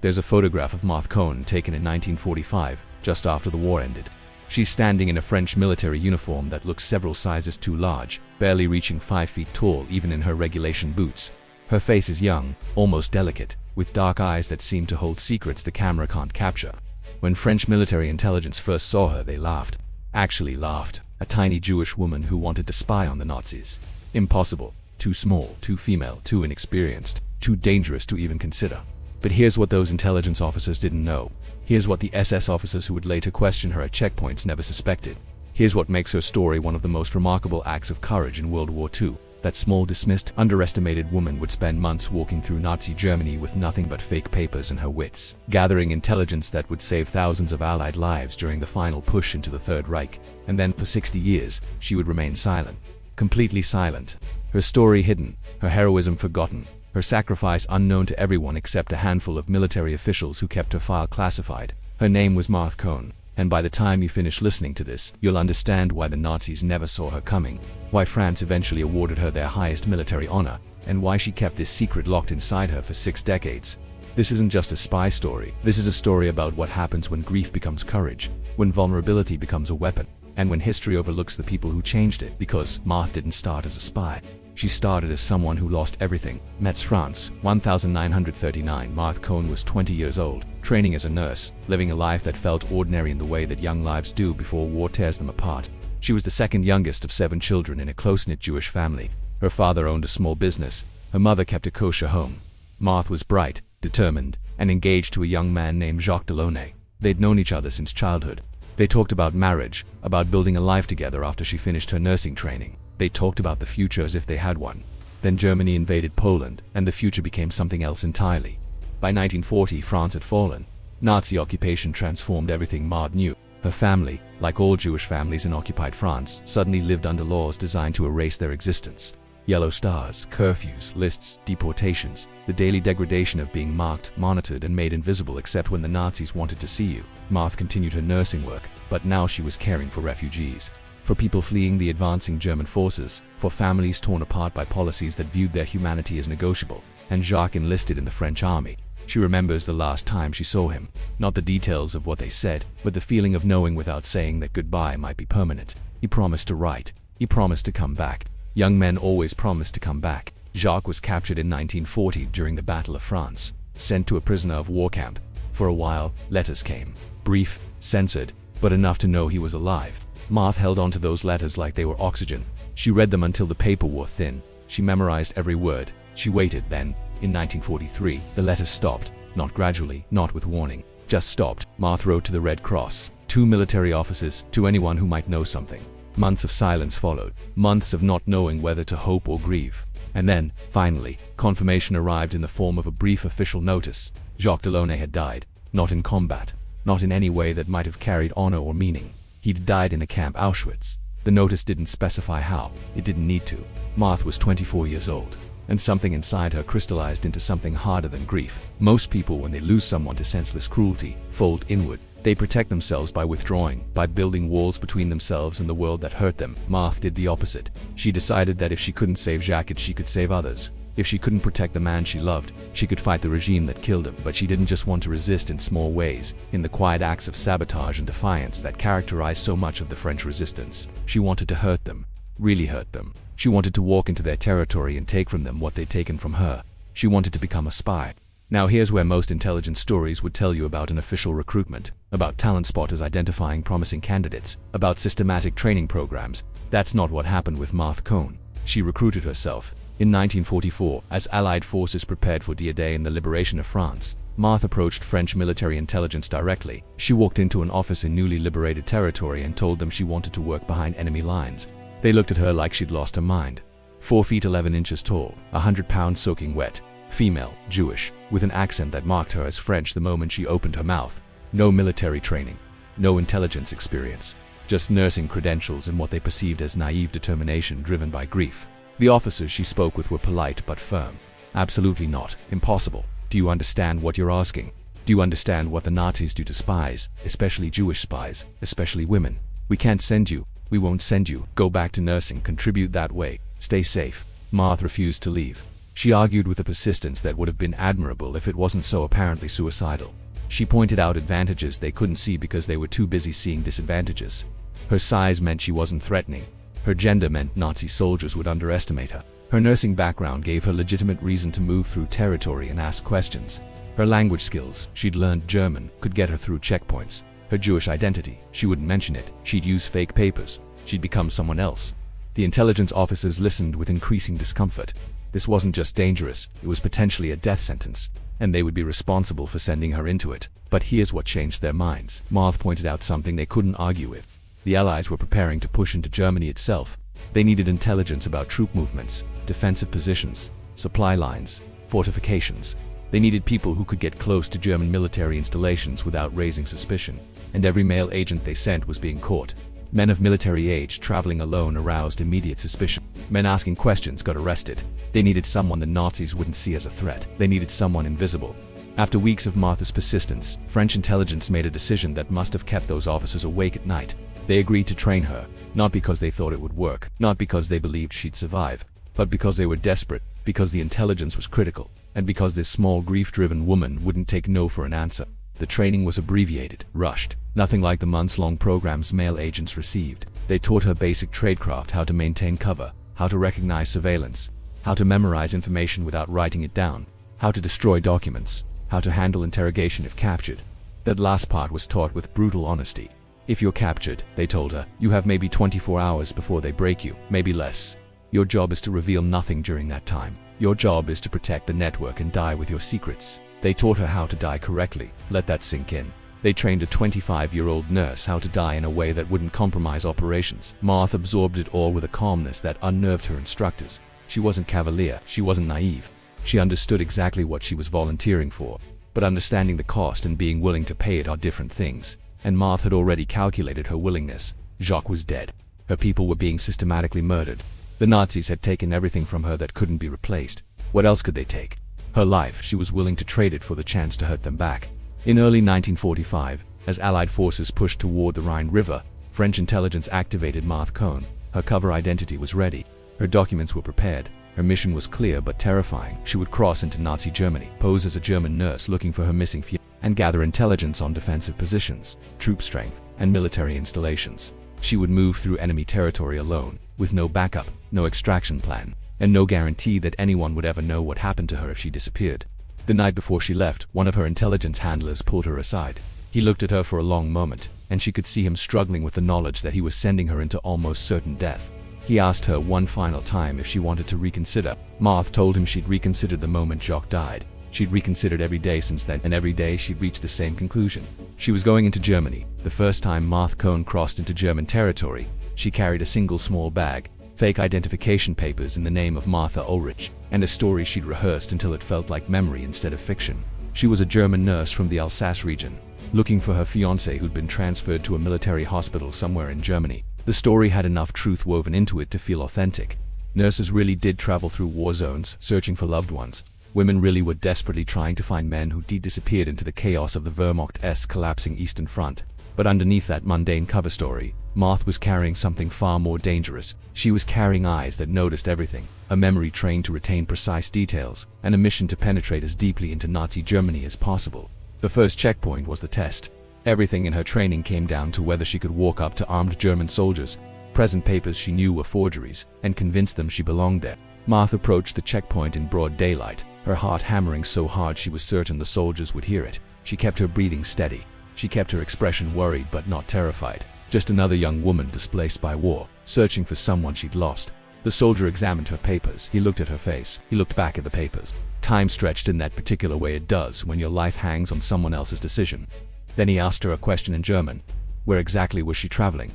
There's a photograph of Marthe Cohn taken in 1945, just after the war ended. She's standing in a French military uniform that looks several sizes too large, barely reaching 5 feet tall even in her regulation boots. Her face is young, almost delicate, with dark eyes that seem to hold secrets the camera can't capture. When French military intelligence first saw her, they laughed. Actually laughed. A tiny Jewish woman who wanted to spy on the Nazis. Impossible. Too small, too female, too inexperienced, too dangerous to even consider. But here's what those intelligence officers didn't know. Here's what the SS officers who would later question her at checkpoints never suspected. Here's what makes her story one of the most remarkable acts of courage in World War II. That small, dismissed, underestimated woman would spend months walking through Nazi Germany with nothing but fake papers and her wits, gathering intelligence that would save thousands of Allied lives during the final push into the Third Reich. And then, for 60 years, she would remain silent. Completely silent. Her story hidden, her heroism forgotten, her sacrifice unknown to everyone except a handful of military officials who kept her file classified. Her name was Marthe Cohn. And by the time you finish listening to this, you'll understand why the Nazis never saw her coming, why France eventually awarded her their highest military honor, and why she kept this secret locked inside her for 6 decades. This isn't just a spy story. This is a story about what happens when grief becomes courage, when vulnerability becomes a weapon, and when history overlooks the people who changed it. Because Marthe didn't start as a spy. She started as someone who lost everything. Metz, France, 1939. Marthe Cohn was 20 years old, training as a nurse, living a life that felt ordinary in the way that young lives do before war tears them apart. She was the second youngest of 7 children in a close-knit Jewish family. Her father owned a small business. Her mother kept a kosher home. Marthe was bright, determined, and engaged to a young man named Jacques Delaunay. They'd known each other since childhood. They talked about marriage, about building a life together after she finished her nursing training. They talked about the future as if they had one. Then Germany invaded Poland, and the future became something else entirely. By 1940, France had fallen. Nazi occupation transformed everything Marthe knew. Her family, like all Jewish families in occupied France, suddenly lived under laws designed to erase their existence. Yellow stars, curfews, lists, deportations, the daily degradation of being marked, monitored, and made invisible except when the Nazis wanted to see you. Marthe continued her nursing work, but now she was caring for refugees. For people fleeing the advancing German forces, for families torn apart by policies that viewed their humanity as negotiable, and Jacques enlisted in the French army. She remembers the last time she saw him, not the details of what they said, but the feeling of knowing without saying that goodbye might be permanent. He promised to write. He promised to come back. Young men always promised to come back. Jacques was captured in 1940 during the Battle of France, sent to a prisoner of war camp. For a while, letters came. Brief, censored, but enough to know he was alive. Marthe held on to those letters like they were oxygen. She read them until the paper wore thin. She memorized every word. She waited. Then, in 1943, the letters stopped. Not gradually, not with warning. Just stopped. Marthe wrote to the Red Cross, to military officers, to anyone who might know something. Months of silence followed. Months of not knowing whether to hope or grieve. And then, finally, confirmation arrived in the form of a brief official notice. Jacques Delaunay had died. Not in combat. Not in any way that might have carried honor or meaning. He'd died in a camp, Auschwitz. The notice didn't specify how. It didn't need to. Marthe was 24 years old, and something inside her crystallized into something harder than grief. Most people, when they lose someone to senseless cruelty, fold inward. They protect themselves by withdrawing, by building walls between themselves and the world that hurt them. Marthe did the opposite. She decided that if she couldn't save Jacques, she could save others. If she couldn't protect the man she loved, she could fight the regime that killed him. But she didn't just want to resist in small ways, in the quiet acts of sabotage and defiance that characterized so much of the French resistance. She wanted to hurt them, really hurt them. She wanted to walk into their territory and take from them what they'd taken from her. She wanted to become a spy. Now here's where most intelligence stories would tell you about an official recruitment, about talent spotters identifying promising candidates, about systematic training programs. That's not what happened with Marthe Cohn. She recruited herself. In 1944, as Allied forces prepared for D-Day and the liberation of France, Marthe approached French military intelligence directly. She walked into an office in newly liberated territory and told them she wanted to work behind enemy lines. They looked at her like she'd lost her mind. 4 feet 11 inches tall, 100 pounds soaking wet, female, Jewish, with an accent that marked her as French the moment she opened her mouth. No military training, no intelligence experience, just nursing credentials and what they perceived as naive determination driven by grief. The officers she spoke with were polite but firm. Absolutely not. Impossible. Do you understand what you're asking? Do you understand what the Nazis do to spies, especially Jewish spies, especially women? We can't send you. We won't send you. Go back to nursing. Contribute that way. Stay safe. Marthe refused to leave. She argued with a persistence that would have been admirable if it wasn't so apparently suicidal. She pointed out advantages they couldn't see because they were too busy seeing disadvantages. Her size meant she wasn't threatening. Her gender meant Nazi soldiers would underestimate her. Her nursing background gave her legitimate reason to move through territory and ask questions. Her language skills, she'd learned German, could get her through checkpoints. Her Jewish identity, she wouldn't mention it. She'd use fake papers. She'd become someone else. The intelligence officers listened with increasing discomfort. This wasn't just dangerous, it was potentially a death sentence, and they would be responsible for sending her into it. But here's what changed their minds. Marthe pointed out something they couldn't argue with. The Allies were preparing to push into Germany itself. They needed intelligence about troop movements, defensive positions, supply lines, fortifications. They needed people who could get close to German military installations without raising suspicion. And every male agent they sent was being caught. Men of military age traveling alone aroused immediate suspicion. Men asking questions got arrested. They needed someone the Nazis wouldn't see as a threat. They needed someone invisible. After weeks of Marthe's persistence, French intelligence made a decision that must have kept those officers awake at night. They agreed to train her, not because they thought it would work, not because they believed she'd survive, but because they were desperate, because the intelligence was critical, and because this small grief-driven woman wouldn't take no for an answer. The training was abbreviated, rushed, nothing like the months-long programs male agents received. They taught her basic tradecraft, how to maintain cover, how to recognize surveillance, how to memorize information without writing it down, how to destroy documents, how to handle interrogation if captured. That last part was taught with brutal honesty. If you're captured, they told her, you have maybe 24 hours before they break you, maybe less. Your job is to reveal nothing during that time. Your job is to protect the network and die with your secrets. They taught her how to die correctly. Let that sink in. They trained a 25-year-old nurse how to die in a way that wouldn't compromise operations. Marthe absorbed it all with a calmness that unnerved her instructors. She wasn't cavalier, she wasn't naive. She understood exactly what she was volunteering for. But understanding the cost and being willing to pay it are different things. And Marthe had already calculated her willingness. Jacques was dead. Her people were being systematically murdered. The Nazis had taken everything from her that couldn't be replaced. What else could they take? Her life. She was willing to trade it for the chance to hurt them back. In early 1945, as Allied forces pushed toward the Rhine River, French intelligence activated Marthe Cohn. Her cover identity was ready. Her documents were prepared. Her mission was clear but terrifying. She would cross into Nazi Germany, pose as a German nurse looking for her missing fiancé, and gather intelligence on defensive positions, troop strength, and military installations. She would move through enemy territory alone, with no backup, no extraction plan, and no guarantee that anyone would ever know what happened to her if she disappeared. The night before she left, one of her intelligence handlers pulled her aside. He looked at her for a long moment, and she could see him struggling with the knowledge that he was sending her into almost certain death. He asked her one final time if she wanted to reconsider. Marthe told him she'd reconsidered the moment Jacques died. She'd reconsidered every day since then, and every day she'd reached the same conclusion. She was going into Germany. The first time Marthe Cohn crossed into German territory, she carried a single small bag, fake identification papers in the name of Martha Ulrich, and a story she'd rehearsed until it felt like memory instead of fiction. She was a German nurse from the Alsace region, looking for her fiancé who'd been transferred to a military hospital somewhere in Germany. The story had enough truth woven into it to feel authentic. Nurses really did travel through war zones, searching for loved ones. Women really were desperately trying to find men who disappeared into the chaos of the Wehrmacht's collapsing Eastern Front. But underneath that mundane cover story, Marthe was carrying something far more dangerous. She was carrying eyes that noticed everything, a memory trained to retain precise details, and a mission to penetrate as deeply into Nazi Germany as possible. The first checkpoint was the test. Everything in her training came down to whether she could walk up to armed German soldiers, present papers she knew were forgeries, and convince them she belonged there. Marthe approached the checkpoint in broad daylight, her heart hammering so hard she was certain the soldiers would hear it. She kept her breathing steady. She kept her expression worried but not terrified. Just another young woman displaced by war, searching for someone she'd lost. The soldier examined her papers. He looked at her face. He looked back at the papers. Time stretched in that particular way it does when your life hangs on someone else's decision. Then he asked her a question in German. Where exactly was she traveling?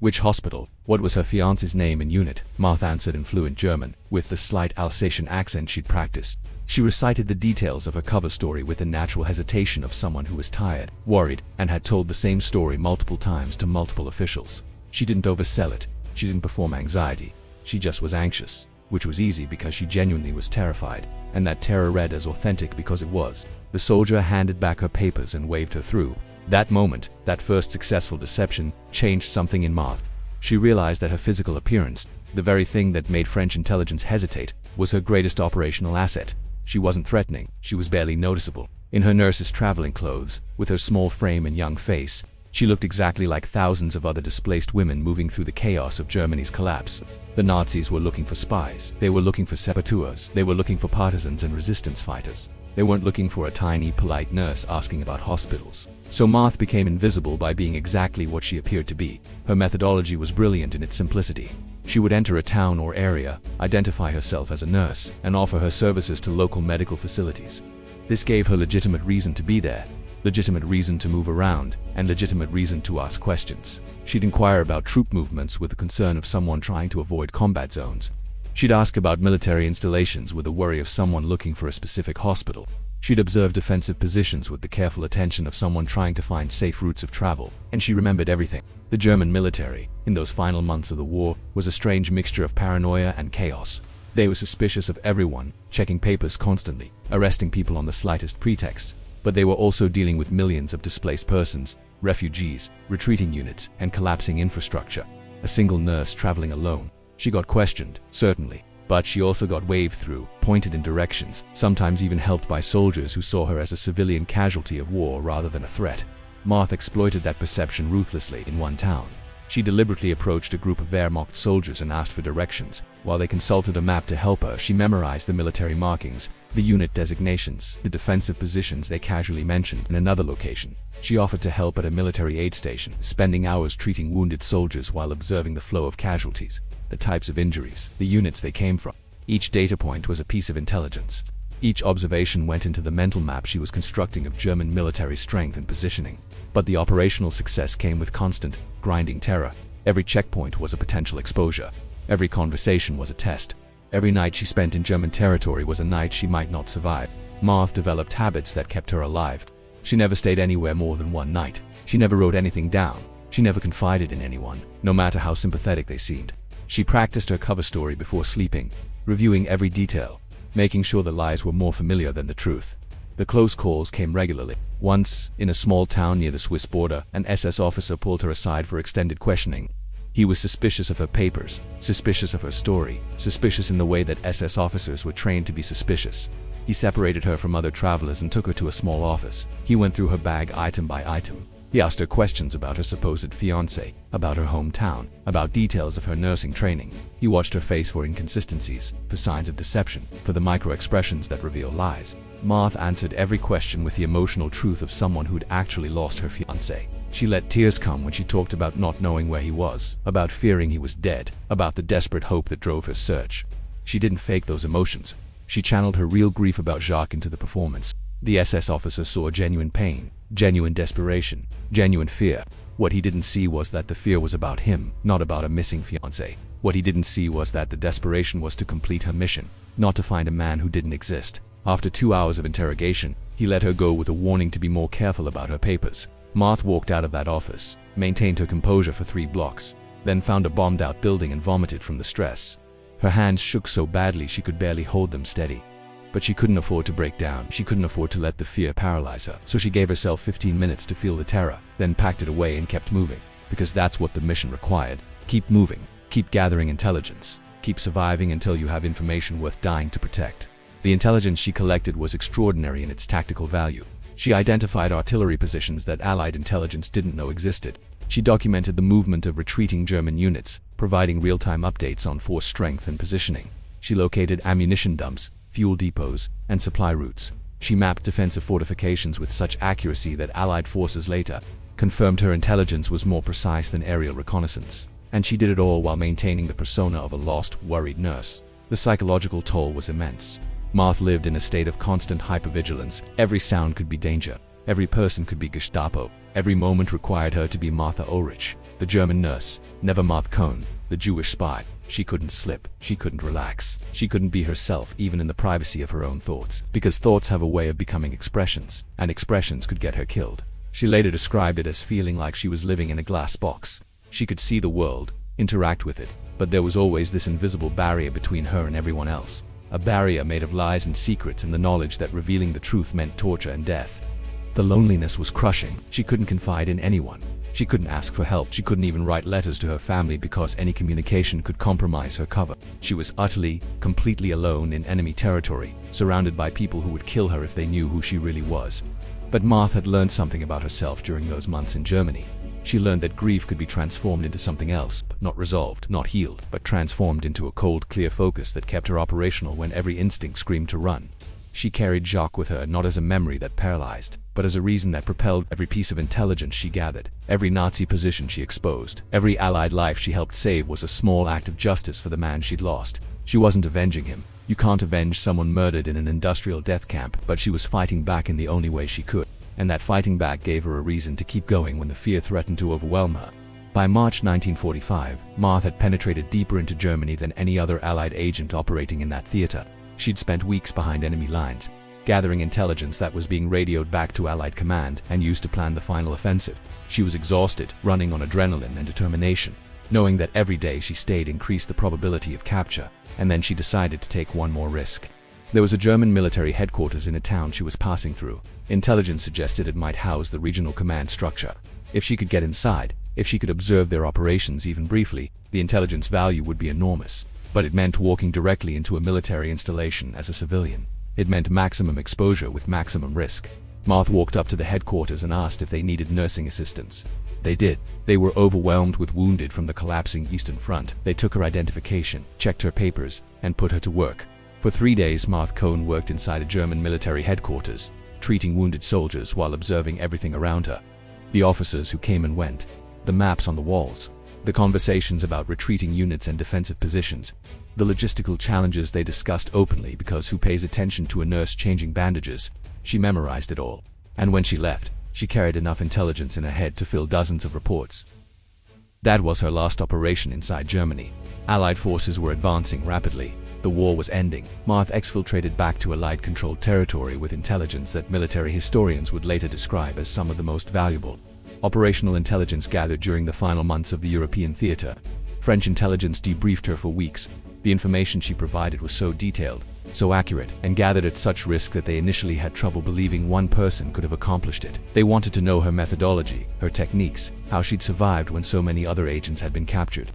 Which hospital? What was her fiancé's name and unit? Marthe answered in fluent German, with the slight Alsatian accent she'd practiced. She recited the details of her cover story with the natural hesitation of someone who was tired, worried, and had told the same story multiple times to multiple officials. She didn't oversell it. She didn't perform anxiety. She just was anxious, which was easy because she genuinely was terrified, and that terror read as authentic because it was. The soldier handed back her papers and waved her through. That moment, that first successful deception, changed something in Marthe. She realized that her physical appearance, the very thing that made French intelligence hesitate, was her greatest operational asset. She wasn't threatening, she was barely noticeable. In her nurse's traveling clothes, with her small frame and young face, she looked exactly like thousands of other displaced women moving through the chaos of Germany's collapse. The Nazis were looking for spies, they were looking for saboteurs, they were looking for partisans and resistance fighters. They weren't looking for a tiny, polite nurse asking about hospitals. So Marthe became invisible by being exactly what she appeared to be. Her methodology was brilliant in its simplicity. She would enter a town or area, identify herself as a nurse, and offer her services to local medical facilities. This gave her legitimate reason to be there, legitimate reason to move around, and legitimate reason to ask questions. She'd inquire about troop movements with the concern of someone trying to avoid combat zones. She'd ask about military installations with the worry of someone looking for a specific hospital. She'd observe defensive positions with the careful attention of someone trying to find safe routes of travel. And she remembered everything. The German military, in those final months of the war, was a strange mixture of paranoia and chaos. They were suspicious of everyone, checking papers constantly, arresting people on the slightest pretext. But they were also dealing with millions of displaced persons, refugees, retreating units, and collapsing infrastructure. A single nurse traveling alone. She got questioned, certainly, but she also got waved through, pointed in directions, sometimes even helped by soldiers who saw her as a civilian casualty of war rather than a threat. Marthe exploited that perception ruthlessly in one town. She deliberately approached a group of Wehrmacht soldiers and asked for directions. While they consulted a map to help her, she memorized the military markings, the unit designations, the defensive positions they casually mentioned in another location. She offered to help at a military aid station, spending hours treating wounded soldiers while observing the flow of casualties, the types of injuries, the units they came from. Each data point was a piece of intelligence. Each observation went into the mental map she was constructing of German military strength and positioning. But the operational success came with constant, grinding terror. Every checkpoint was a potential exposure. Every conversation was a test. Every night she spent in German territory was a night she might not survive. Marthe developed habits that kept her alive. She never stayed anywhere more than one night. She never wrote anything down. She never confided in anyone, no matter how sympathetic they seemed. She practiced her cover story before sleeping, reviewing every detail, making sure the lies were more familiar than the truth. The close calls came regularly. Once, in a small town near the Swiss border, an SS officer pulled her aside for extended questioning. He was suspicious of her papers, suspicious of her story, suspicious in the way that SS officers were trained to be suspicious. He separated her from other travelers and took her to a small office. He went through her bag item by item. He asked her questions about her supposed fiancé, about her hometown, about details of her nursing training. He watched her face for inconsistencies, for signs of deception, for the micro-expressions that reveal lies. Marthe answered every question with the emotional truth of someone who'd actually lost her fiancé. She let tears come when she talked about not knowing where he was, about fearing he was dead, about the desperate hope that drove her search. She didn't fake those emotions. She channeled her real grief about Jacques into the performance. The SS officer saw genuine pain, genuine desperation, genuine fear. What he didn't see was that the fear was about him, not about a missing fiancé. What he didn't see was that the desperation was to complete her mission, not to find a man who didn't exist. After 2 hours of interrogation, he let her go with a warning to be more careful about her papers. Marthe walked out of that office, maintained her composure for 3 blocks, then found a bombed-out building and vomited from the stress. Her hands shook so badly she could barely hold them steady. But she couldn't afford to break down. She couldn't afford to let the fear paralyze her. So she gave herself 15 minutes to feel the terror, then packed it away and kept moving. Because that's what the mission required. Keep moving. Keep gathering intelligence. Keep surviving until you have information worth dying to protect. The intelligence she collected was extraordinary in its tactical value. She identified artillery positions that Allied intelligence didn't know existed. She documented the movement of retreating German units, providing real-time updates on force strength and positioning. She located ammunition dumps, fuel depots, and supply routes. She mapped defensive fortifications with such accuracy that Allied forces later confirmed her intelligence was more precise than aerial reconnaissance. And she did it all while maintaining the persona of a lost, worried nurse. The psychological toll was immense. Marthe lived in a state of constant hypervigilance. Every sound could be danger. Every person could be Gestapo. Every moment required her to be Marthe Ulrich, the German nurse, never Marthe Cohn, the Jewish spy. She couldn't slip. She couldn't relax. She couldn't be herself even in the privacy of her own thoughts. Because thoughts have a way of becoming expressions, and expressions could get her killed. She later described it as feeling like she was living in a glass box. She could see the world, interact with it, but there was always this invisible barrier between her and everyone else. A barrier made of lies and secrets and the knowledge that revealing the truth meant torture and death. The loneliness was crushing. She couldn't confide in anyone. She couldn't ask for help. She couldn't even write letters to her family because any communication could compromise her cover. She was utterly, completely alone in enemy territory, surrounded by people who would kill her if they knew who she really was. But Marthe had learned something about herself during those months in Germany. She learned that grief could be transformed into something else, not resolved, not healed, but transformed into a cold, clear focus that kept her operational when every instinct screamed to run. She carried Jacques with her not as a memory that paralyzed, but as a reason that propelled every piece of intelligence she gathered. Every Nazi position she exposed, every Allied life she helped save was a small act of justice for the man she'd lost. She wasn't avenging him. You can't avenge someone murdered in an industrial death camp, but she was fighting back in the only way she could. And that fighting back gave her a reason to keep going when the fear threatened to overwhelm her. By March 1945, Marthe had penetrated deeper into Germany than any other Allied agent operating in that theater. She'd spent weeks behind enemy lines, gathering intelligence that was being radioed back to Allied command and used to plan the final offensive. She was exhausted, running on adrenaline and determination, knowing that every day she stayed increased the probability of capture, and then she decided to take one more risk. There was a German military headquarters in a town she was passing through. Intelligence suggested it might house the regional command structure. If she could get inside, if she could observe their operations even briefly, the intelligence value would be enormous. But it meant walking directly into a military installation as a civilian. It meant maximum exposure with maximum risk. Marthe walked up to the headquarters and asked if they needed nursing assistance. They did. They were overwhelmed with wounded from the collapsing Eastern Front. They took her identification, checked her papers, and put her to work. For 3 days, Marthe Cohn worked inside a German military headquarters, treating wounded soldiers while observing everything around her. The officers who came and went, the maps on the walls, the conversations about retreating units and defensive positions, the logistical challenges they discussed openly because who pays attention to a nurse changing bandages? She memorized it all. And when she left, she carried enough intelligence in her head to fill dozens of reports. That was her last operation inside Germany. Allied forces were advancing rapidly. The war was ending. Marthe exfiltrated back to Allied-controlled territory with intelligence that military historians would later describe as some of the most valuable. Operational intelligence gathered during the final months of the European theater. French intelligence debriefed her for weeks. The information she provided was so detailed, so accurate, and gathered at such risk that they initially had trouble believing one person could have accomplished it. They wanted to know her methodology, her techniques, how she'd survived when so many other agents had been captured.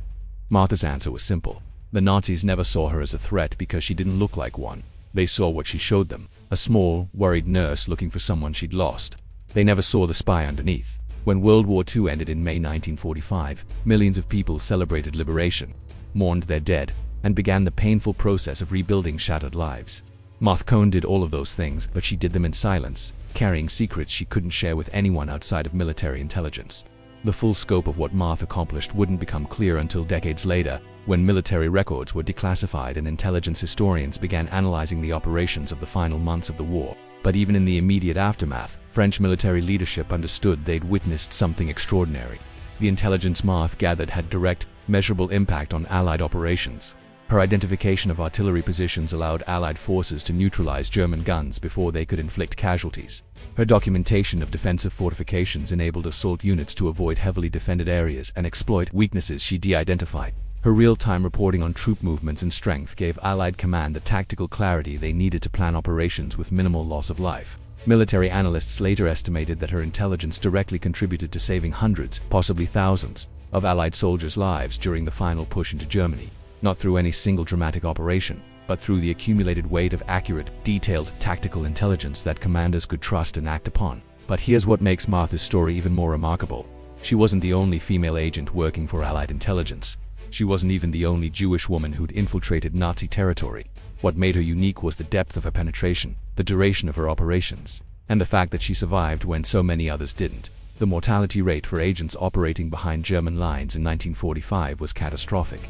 Marthe's answer was simple. The Nazis never saw her as a threat because she didn't look like one. They saw what she showed them, a small, worried nurse looking for someone she'd lost. They never saw the spy underneath. When World War II ended in May 1945, millions of people celebrated liberation, mourned their dead, and began the painful process of rebuilding shattered lives. Marthe Cohn did all of those things, but she did them in silence, carrying secrets she couldn't share with anyone outside of military intelligence. The full scope of what Marthe accomplished wouldn't become clear until decades later, when military records were declassified and intelligence historians began analyzing the operations of the final months of the war. But even in the immediate aftermath, French military leadership understood they'd witnessed something extraordinary. The intelligence Marthe gathered had direct, measurable impact on Allied operations. Her identification of artillery positions allowed Allied forces to neutralize German guns before they could inflict casualties. Her documentation of defensive fortifications enabled assault units to avoid heavily defended areas and exploit weaknesses she de-identified. Her real-time reporting on troop movements and strength gave Allied command the tactical clarity they needed to plan operations with minimal loss of life. Military analysts later estimated that her intelligence directly contributed to saving hundreds, possibly thousands, of Allied soldiers' lives during the final push into Germany. Not through any single dramatic operation, but through the accumulated weight of accurate, detailed tactical intelligence that commanders could trust and act upon. But here's what makes Marthe's story even more remarkable. She wasn't the only female agent working for Allied intelligence. She wasn't even the only Jewish woman who'd infiltrated Nazi territory. What made her unique was the depth of her penetration, the duration of her operations, and the fact that she survived when so many others didn't. The mortality rate for agents operating behind German lines in 1945 was catastrophic.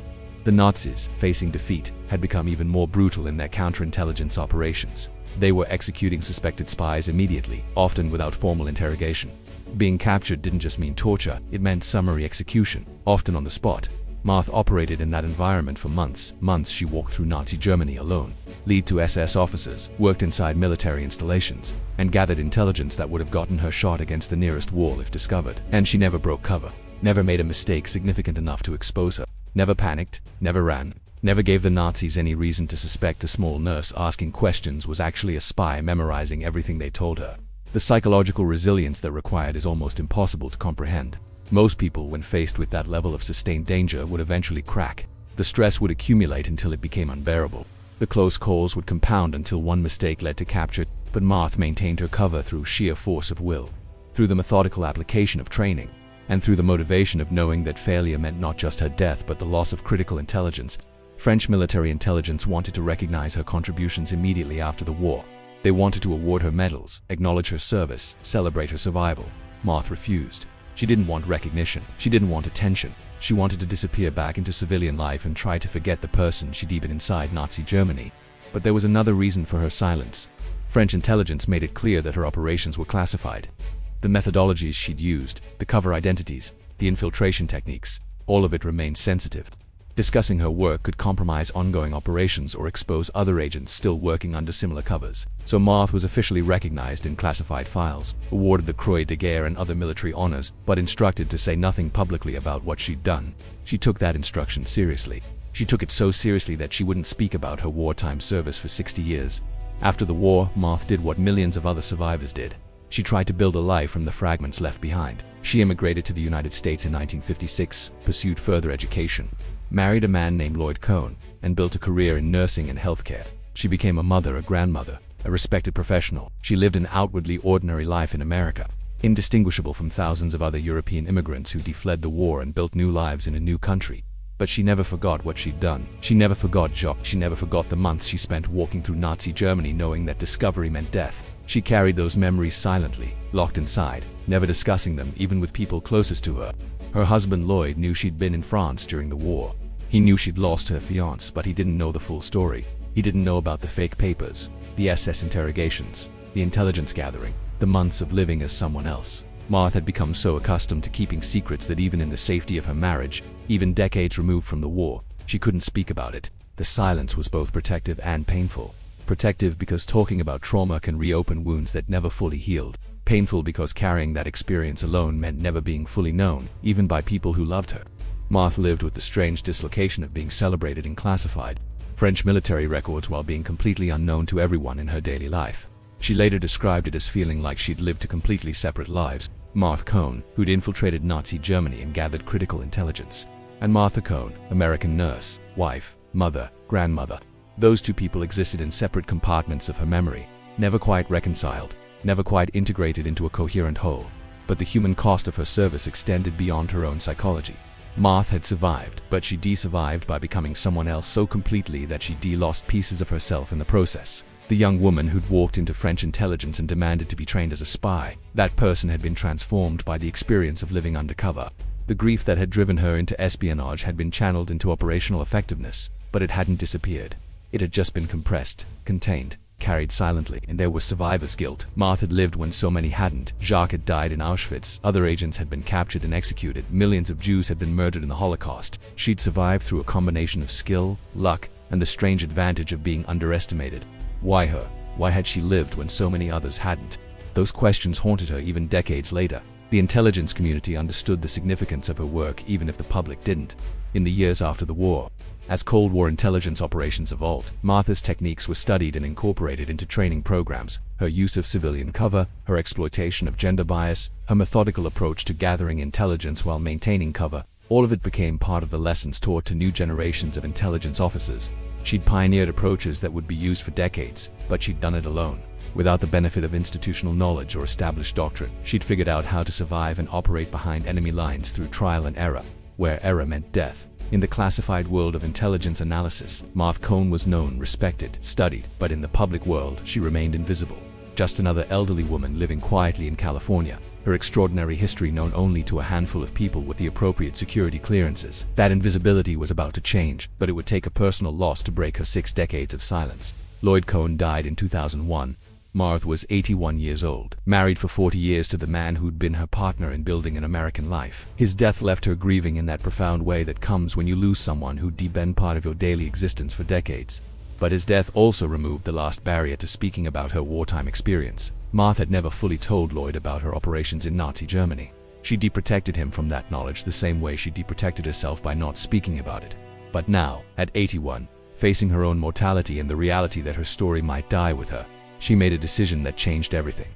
The Nazis, facing defeat, had become even more brutal in their counterintelligence operations. They were executing suspected spies immediately, often without formal interrogation. Being captured didn't just mean torture, it meant summary execution, often on the spot. Marthe operated in that environment for months. Months she walked through Nazi Germany alone, lied to SS officers, worked inside military installations, and gathered intelligence that would have gotten her shot against the nearest wall if discovered. And she never broke cover, never made a mistake significant enough to expose her, never panicked, never ran, never gave the Nazis any reason to suspect a small nurse asking questions was actually a spy memorizing everything they told her. The psychological resilience that required is almost impossible to comprehend. Most people, when faced with that level of sustained danger, would eventually crack. The stress would accumulate until it became unbearable. The close calls would compound until one mistake led to capture, but Marthe maintained her cover through sheer force of will, through the methodical application of training, and through the motivation of knowing that failure meant not just her death but the loss of critical intelligence. French military intelligence wanted to recognize her contributions immediately after the war. They wanted to award her medals, acknowledge her service, celebrate her survival. Marthe refused. She didn't want recognition. She didn't want attention. She wanted to disappear back into civilian life and try to forget the person she'd been inside Nazi Germany. But there was another reason for her silence. French intelligence made it clear that her operations were classified. The methodologies she'd used, the cover identities, the infiltration techniques, all of it remained sensitive. Discussing her work could compromise ongoing operations or expose other agents still working under similar covers. So Marthe was officially recognized in classified files, awarded the Croix de Guerre and other military honors, but instructed to say nothing publicly about what she'd done. She took that instruction seriously. She took it so seriously that she wouldn't speak about her wartime service for 60 years. After the war, Marthe did what millions of other survivors did. She tried to build a life from the fragments left behind. She immigrated to the United States in 1956, pursued further education, married a man named Marthe Cohn, and built a career in nursing and healthcare. She became a mother, a grandmother, a respected professional. She lived an outwardly ordinary life in America, indistinguishable from thousands of other European immigrants who fled the war and built new lives in a new country. But she never forgot what she'd done. She never forgot Jacques. She never forgot the months she spent walking through Nazi Germany knowing that discovery meant death. She carried those memories silently, locked inside, never discussing them even with people closest to her. Her husband Lloyd knew she'd been in France during the war. He knew she'd lost her fiancé, but he didn't know the full story. He didn't know about the fake papers, the SS interrogations, the intelligence gathering, the months of living as someone else. Marthe had become so accustomed to keeping secrets that even in the safety of her marriage, even decades removed from the war, she couldn't speak about it. The silence was both protective and painful. Protective because talking about trauma can reopen wounds that never fully healed. Painful because carrying that experience alone meant never being fully known, even by people who loved her. Marthe lived with the strange dislocation of being celebrated in classified French military records while being completely unknown to everyone in her daily life. She later described it as feeling like she'd lived two completely separate lives. Marthe Cohn, who'd infiltrated Nazi Germany and gathered critical intelligence, and Marthe Cohn, American nurse, wife, mother, grandmother. Those two people existed in separate compartments of her memory, never quite reconciled, never quite integrated into a coherent whole. But the human cost of her service extended beyond her own psychology. Marthe had survived, but she de-survived by becoming someone else so completely that she de-lost pieces of herself in the process. The young woman who'd walked into French intelligence and demanded to be trained as a spy, that person had been transformed by the experience of living undercover. The grief that had driven her into espionage had been channeled into operational effectiveness, but it hadn't disappeared. It had just been compressed, contained, carried silently, and there was survivor's guilt. Marthe had lived when so many hadn't. Jacques had died in Auschwitz, other agents had been captured and executed, millions of Jews had been murdered in the Holocaust. She'd survived through a combination of skill, luck, and the strange advantage of being underestimated. Why her? Why had she lived when so many others hadn't? Those questions haunted her even decades later. The intelligence community understood the significance of her work even if the public didn't. In the years after the war, as Cold War intelligence operations evolved, Marthe's techniques were studied and incorporated into training programs. Her use of civilian cover, her exploitation of gender bias, her methodical approach to gathering intelligence while maintaining cover, all of it became part of the lessons taught to new generations of intelligence officers. She'd pioneered approaches that would be used for decades, but she'd done it alone. Without the benefit of institutional knowledge or established doctrine, she'd figured out how to survive and operate behind enemy lines through trial and error, where error meant death. In the classified world of intelligence analysis, Marthe Cohn was known, respected, studied, but in the public world, she remained invisible. Just another elderly woman living quietly in California, her extraordinary history known only to a handful of people with the appropriate security clearances. That invisibility was about to change, but it would take a personal loss to break her 6 decades of silence. Marthe Cohn died in 2001. Marthe was 81 years old, married for 40 years to the man who'd been her partner in building an American life. His death left her grieving in that profound way that comes when you lose someone who'd been part of your daily existence for decades. But his death also removed the last barrier to speaking about her wartime experience. Marthe had never fully told Lloyd about her operations in Nazi Germany. She deprotected him from that knowledge the same way she deprotected herself by not speaking about it. But now, at 81, facing her own mortality and the reality that her story might die with her, she made a decision that changed everything.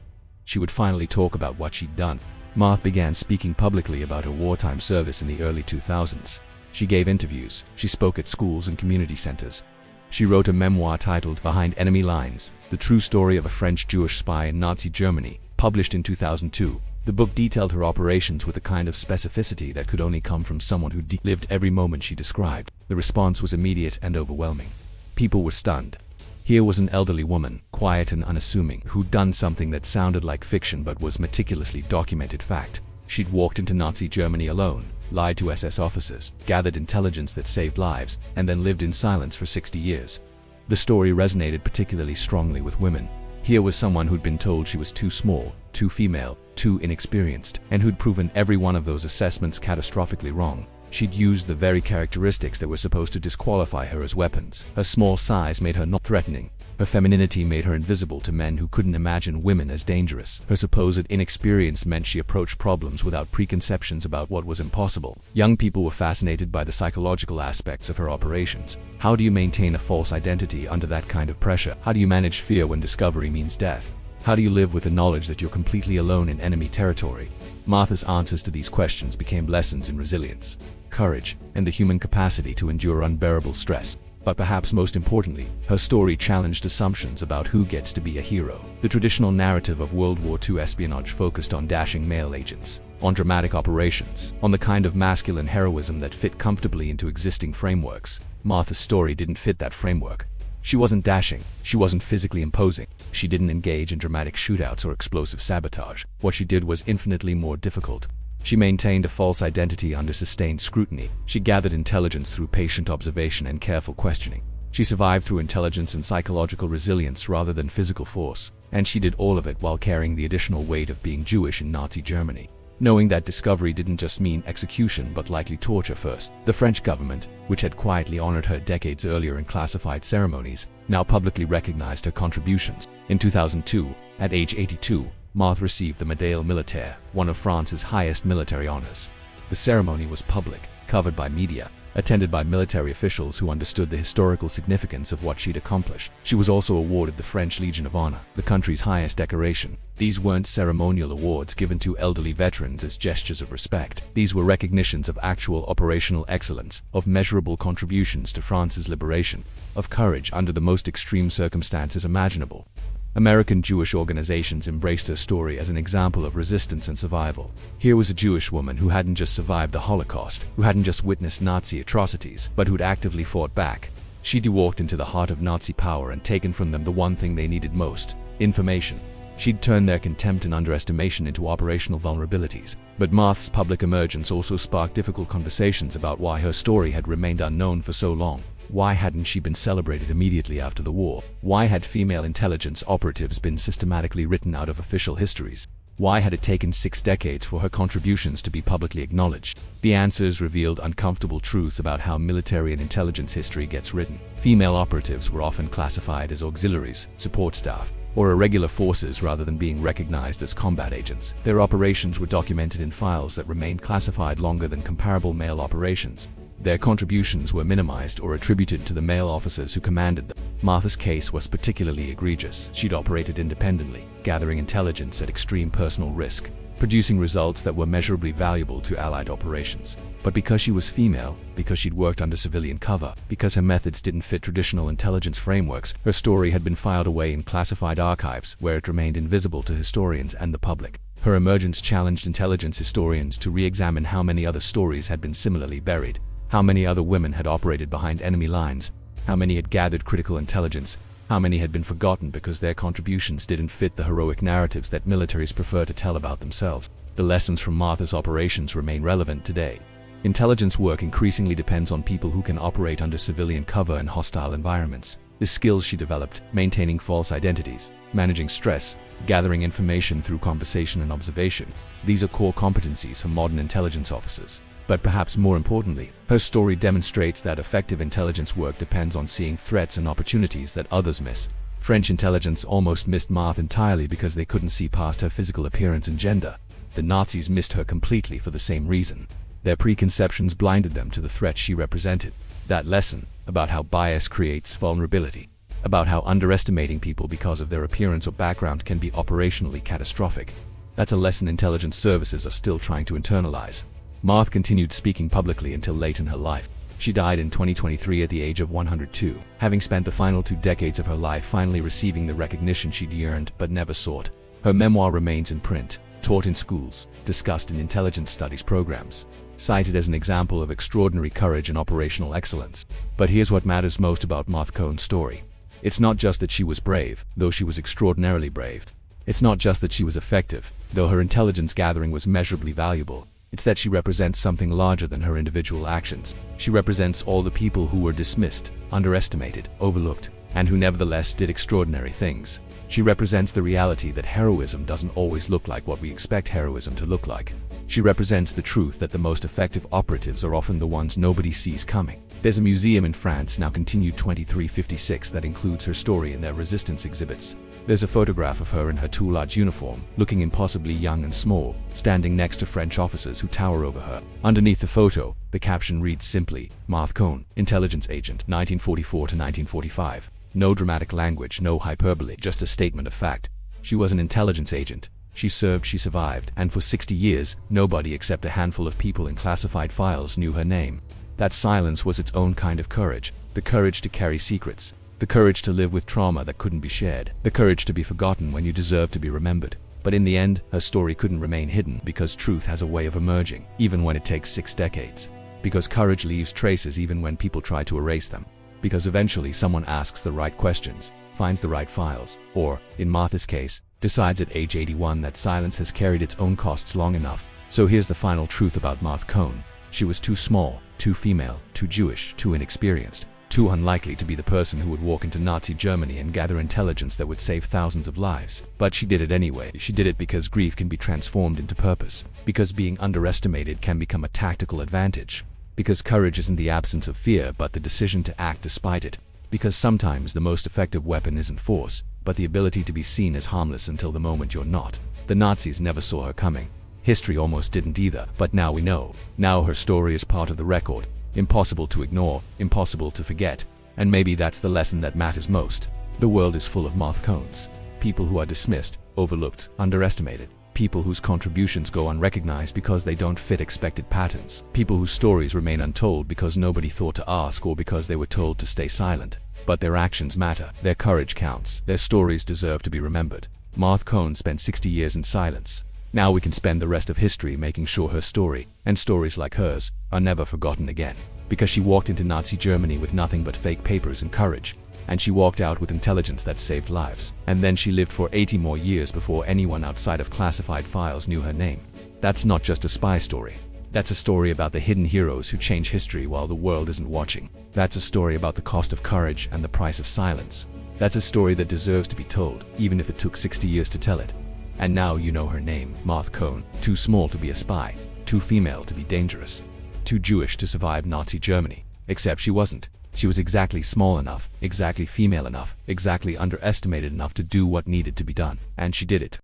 She would finally talk about what she'd done. Marthe began speaking publicly about her wartime service in the early 2000s. She gave interviews, she spoke at schools and community centers. She wrote a memoir titled Behind Enemy Lines, the true story of a French Jewish spy in Nazi Germany, published in 2002. The book detailed her operations with a kind of specificity that could only come from someone who lived every moment she described. The response was immediate and overwhelming. People were stunned. Here was an elderly woman, quiet and unassuming, who'd done something that sounded like fiction but was meticulously documented fact. She'd walked into Nazi Germany alone, lied to SS officers, gathered intelligence that saved lives, and then lived in silence for 60 years. The story resonated particularly strongly with women. Here was someone who'd been told she was too small, too female, too inexperienced, and who'd proven every one of those assessments catastrophically wrong. She'd used the very characteristics that were supposed to disqualify her as weapons. Her small size made her not threatening. Her femininity made her invisible to men who couldn't imagine women as dangerous. Her supposed inexperience meant she approached problems without preconceptions about what was impossible. Young people were fascinated by the psychological aspects of her operations. How do you maintain a false identity under that kind of pressure? How do you manage fear when discovery means death? How do you live with the knowledge that you're completely alone in enemy territory? Marthe's answers to these questions became lessons in resilience, courage, and the human capacity to endure unbearable stress. But perhaps most importantly, her story challenged assumptions about who gets to be a hero. The traditional narrative of World War II espionage focused on dashing male agents, on dramatic operations, on the kind of masculine heroism that fit comfortably into existing frameworks. Marthe's story didn't fit that framework. She wasn't dashing, she wasn't physically imposing, she didn't engage in dramatic shootouts or explosive sabotage. What she did was infinitely more difficult. She maintained a false identity under sustained scrutiny. She gathered intelligence through patient observation and careful questioning. She survived through intelligence and psychological resilience rather than physical force. And she did all of it while carrying the additional weight of being Jewish in Nazi Germany. Knowing that discovery didn't just mean execution but likely torture first. The French government, which had quietly honored her decades earlier in classified ceremonies, now publicly recognized her contributions. In 2002, at age 82, Marthe received the Médaille Militaire, one of France's highest military honors. The ceremony was public, covered by media, attended by military officials who understood the historical significance of what she'd accomplished. She was also awarded the French Legion of Honor, the country's highest decoration. These weren't ceremonial awards given to elderly veterans as gestures of respect. These were recognitions of actual operational excellence, of measurable contributions to France's liberation, of courage under the most extreme circumstances imaginable. American Jewish organizations embraced her story as an example of resistance and survival. Here was a Jewish woman who hadn't just survived the Holocaust, who hadn't just witnessed Nazi atrocities, but who'd actively fought back. She'd walked into the heart of Nazi power and taken from them the one thing they needed most: information. She'd turned their contempt and underestimation into operational vulnerabilities. But Marthe's public emergence also sparked difficult conversations about why her story had remained unknown for so long. Why hadn't she been celebrated immediately after the war? Why had female intelligence operatives been systematically written out of official histories? Why had it taken 6 decades for her contributions to be publicly acknowledged? The answers revealed uncomfortable truths about how military and intelligence history gets written. Female operatives were often classified as auxiliaries, support staff, or irregular forces rather than being recognized as combat agents. Their operations were documented in files that remained classified longer than comparable male operations. Their contributions were minimized or attributed to the male officers who commanded them. Marthe's case was particularly egregious. She'd operated independently, gathering intelligence at extreme personal risk, producing results that were measurably valuable to Allied operations. But because she was female, because she'd worked under civilian cover, because her methods didn't fit traditional intelligence frameworks, her story had been filed away in classified archives where it remained invisible to historians and the public. Her emergence challenged intelligence historians to re-examine how many other stories had been similarly buried. How many other women had operated behind enemy lines? How many had gathered critical intelligence? How many had been forgotten because their contributions didn't fit the heroic narratives that militaries prefer to tell about themselves? The lessons from Marthe's operations remain relevant today. Intelligence work increasingly depends on people who can operate under civilian cover in hostile environments. The skills she developed, maintaining false identities, managing stress, gathering information through conversation and observation, these are core competencies for modern intelligence officers. But perhaps more importantly, her story demonstrates that effective intelligence work depends on seeing threats and opportunities that others miss. French intelligence almost missed Marthe entirely because they couldn't see past her physical appearance and gender. The Nazis missed her completely for the same reason. Their preconceptions blinded them to the threat she represented. That lesson, about how bias creates vulnerability, about how underestimating people because of their appearance or background can be operationally catastrophic, That's a lesson intelligence services are still trying to internalize. Marthe continued speaking publicly until late in her life. She died in 2023 at the age of 102, having spent the final 2 decades of her life finally receiving the recognition she'd yearned but never sought. Her memoir remains in print, taught in schools, discussed in intelligence studies programs, cited as an example of extraordinary courage and operational excellence. But here's what matters most about Marthe Cohn's story. It's not just that she was brave, though she was extraordinarily brave. It's not just that she was effective, though her intelligence gathering was measurably valuable. It's that she represents something larger than her individual actions. She represents all the people who were dismissed, underestimated, overlooked, and who nevertheless did extraordinary things. She represents the reality that heroism doesn't always look like what we expect heroism to look like. She represents the truth that the most effective operatives are often the ones nobody sees coming. There's a museum in France, now continued 2356, that includes her story in their resistance exhibits. There's a photograph of her in her Toulage uniform, looking impossibly young and small, standing next to French officers who tower over her. Underneath the photo, the caption reads simply, Marthe Cohn, Intelligence Agent, 1944 to 1945. No dramatic language, no hyperbole, just a statement of fact. She was an intelligence agent. She served, she survived, and for 60 years, nobody except a handful of people in classified files knew her name. That silence was its own kind of courage, the courage to carry secrets, the courage to live with trauma that couldn't be shared, the courage to be forgotten when you deserve to be remembered. But in the end, her story couldn't remain hidden because truth has a way of emerging, even when it takes 6 decades. Because courage leaves traces even when people try to erase them. Because eventually someone asks the right questions, finds the right files, or, in Marthe's case, decides at age 81 that silence has carried its own costs long enough. So here's the final truth about Marthe Cohn. She was too small, too female, too Jewish, too inexperienced, too unlikely to be the person who would walk into Nazi Germany and gather intelligence that would save thousands of lives. But she did it anyway. She did it because grief can be transformed into purpose, because being underestimated can become a tactical advantage, because courage isn't the absence of fear but the decision to act despite it, because sometimes the most effective weapon isn't force, but the ability to be seen as harmless until the moment you're not. The Nazis never saw her coming. History almost didn't either, but now we know. Now her story is part of the record. Impossible to ignore, impossible to forget. And maybe that's the lesson that matters most. The world is full of Marthe Cohns. People who are dismissed, overlooked, underestimated. People whose contributions go unrecognized because they don't fit expected patterns. People whose stories remain untold because nobody thought to ask or because they were told to stay silent. But their actions matter. Their courage counts. Their stories deserve to be remembered. Marthe Cohn spent 60 years in silence. Now we can spend the rest of history making sure her story, and stories like hers, are never forgotten again. Because she walked into Nazi Germany with nothing but fake papers and courage. And she walked out with intelligence that saved lives. And then she lived for 80 more years before anyone outside of classified files knew her name. That's not just a spy story. That's a story about the hidden heroes who change history while the world isn't watching. That's a story about the cost of courage and the price of silence. That's a story that deserves to be told, even if it took 60 years to tell it. And now you know her name, Marthe Cohn. Too small to be a spy, too female to be dangerous, too Jewish to survive Nazi Germany. Except she wasn't. She was exactly small enough, exactly female enough, exactly underestimated enough to do what needed to be done. And she did it.